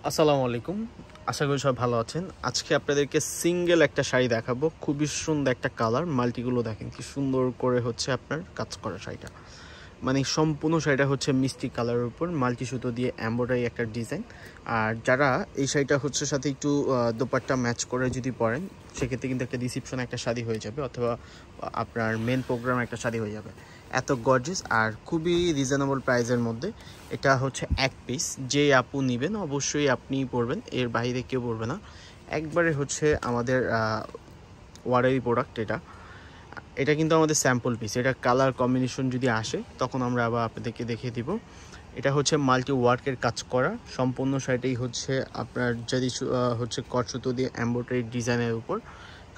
আসসালামু আলাইকুম, আশা করি সব ভালো আছেন। আজকে আপনাদেরকে সিঙ্গেল একটা শাড়ি দেখাবো, খুবই সুন্দর একটা কালার। মাল্টিগুলো দেখেন কি সুন্দর করে হচ্ছে আপনার কাজ করা শাড়িটা, মানে সম্পূর্ণ শাড়িটা হচ্ছে মিষ্টি কালারের উপর মাল্টি সুতো দিয়ে এমব্রয়ডারি একটা ডিজাইন। আর যারা এই শাড়িটা হচ্ছে সাথে একটু দোপাট্টা ম্যাচ করে যদি পরেন, সেক্ষেত্রে কিন্তু একটা রিসেপশন একটা শাড়ি হয়ে যাবে, অথবা আপনার মেন প্রোগ্রাম একটা শাড়ি হয়ে যাবে। এত গর্জিয়াস আর খুবই রিজনেবল প্রাইসের মধ্যে। এটা হচ্ছে এক পিস, যে আপু নেবেন অবশ্যই আপনিই পরবেন, এর বাইরে কেউ পরবে না। একবারে হচ্ছে আমাদের ওয়ারেরই প্রোডাক্ট এটা কিন্তু আমাদের স্যাম্পল পিস। এটা কালার কম্বিনেশন যদি আসে তখন আমরা আবার আপনাদেরকে দেখিয়ে দিব। এটা হচ্ছে মাল্টি ওয়ার্কের কাজ করা, সম্পূর্ণ শাড়িটাই হচ্ছে আপনার যদি হচ্ছে কট সুতো দিয়ে এমব্রয়ডারি ডিজাইনের উপর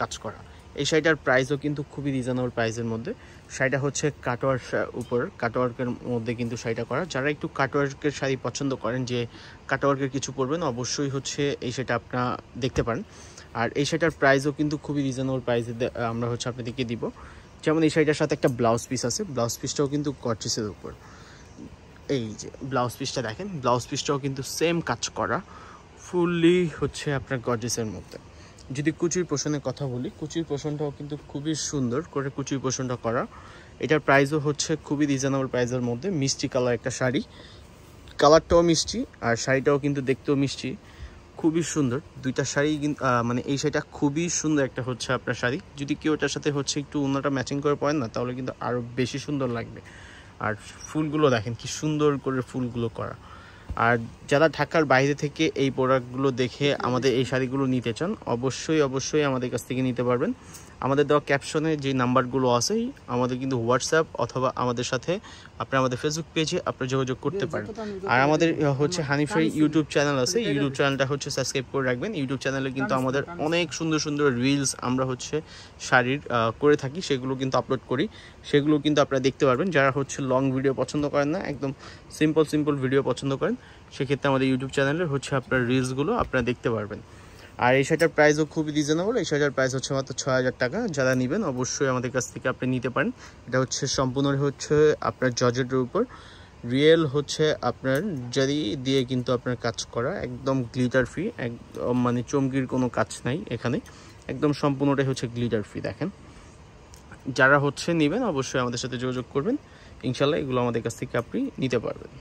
কাজ করা। এই শাড়িটার প্রাইসও কিন্তু খুবই রিজনেবল প্রাইসের মধ্যে। শাড়িটা হচ্ছে কাটওয়ার্ক উপর, কাটওয়ার্কের মধ্যে কিন্তু শাড়িটা করা। যারা একটু কাটওয়ার্কের শাড়ি পছন্দ করেন, যে কাটওয়ার্কের কিছু পরবেন, অবশ্যই হচ্ছে এই শাড়িটা আপনারা দেখতে পারেন। আর এই শাড়িটার প্রাইসও কিন্তু খুবই রিজনেবল প্রাইসে আমরা হচ্ছে আপনাদেরকে দিব। যেমন এই শাড়িটার সাথে একটা ব্লাউজ পিস আছে, ব্লাউজ পিসটাও কিন্তু গর্জিয়াসের উপর। এই যে ব্লাউজ পিসটা দেখেন, ব্লাউজ পিসটাও কিন্তু সেম কাজ করা, ফুললি হচ্ছে আপনার গর্জিয়াসের মধ্যে। যদি কুচির পোষণের কথা বলি, কুচির পোষণটাও কিন্তু খুবই সুন্দর করে কুচির পোষণটা করা। এটার প্রাইসও হচ্ছে খুবই রিজনেবল প্রাইসের মধ্যে। মিষ্টি কালার একটা শাড়ি, কালারটাও মিষ্টি আর শাড়িটাও কিন্তু দেখতেও মিষ্টি, খুবই সুন্দর দুইটা শাড়ি। মানে এই শাড়িটা খুবই সুন্দর একটা হচ্ছে আপনার শাড়ি। যদি কেউ এটার সাথে হচ্ছে একটু অন্যটা ম্যাচিং করে পরেন না, তাহলে কিন্তু আরও বেশি সুন্দর লাগবে। আর ফুলগুলো দেখেন কি সুন্দর করে ফুলগুলো করা। আর যারা ঢাকার বাইরে থেকে এই প্রোডাক্টগুলো দেখে আমাদের এই শাড়িগুলো নিতে চান, অবশ্যই আমাদের কাছ থেকে নিতে পারবেন। আমাদের দেওয়া ক্যাপশনে যে নাম্বারগুলো আছে, আমাদের কিন্তু হোয়াটসঅ্যাপ অথবা আমাদের সাথে আপনি আমাদের ফেসবুক পেজে আপনি যোগাযোগ করতে পারেন। আর আমাদের হচ্ছে হানিফাই ইউটিউব চ্যানেল আছে, ইউটিউব চ্যানেলটা হচ্ছে সাবস্ক্রাইব করে রাখবেন। ইউটিউব চ্যানেলে কিন্তু আমাদের অনেক সুন্দর সুন্দর রিলস আমরা হচ্ছে শাড়ির করে থাকি, সেগুলো কিন্তু আপলোড করি, সেগুলো কিন্তু আপনারা দেখতে পারবেন। যারা হচ্ছে লং ভিডিও পছন্দ করেন না, একদম সিম্পল ভিডিও পছন্দ করেন, সেক্ষেত্রে আমাদের ইউটিউব চ্যানেলের হচ্ছে আপনার রিলসগুলো আপনারা দেখতে পারবেন। আর এই শাড়িটার প্রাইসও খুবই রিজনেবল। এই শাড়িটার প্রাইস হচ্ছে মাত্র ৬,০০০ টাকা। যারা নেবেন অবশ্যই আমাদের কাছ থেকে আপনি নিতে পারেন। এটা হচ্ছে সম্পূর্ণ হচ্ছে আপনার জর্জেটের উপর, রিয়েল হচ্ছে আপনার জারি দিয়ে কিন্তু আপনার কাজ করা, একদম গ্লিটার ফ্রি, একদম মানে চমকির কোনো কাজ নাই এখানে, একদম সম্পূর্ণটাই হচ্ছে গ্লিটার ফ্রি। দেখেন, যারা হচ্ছে নেবেন অবশ্যই আমাদের সাথে যোগাযোগ করবেন, ইনশাল্লাহ এগুলো আমাদের কাছ থেকে আপনি নিতে পারবেন।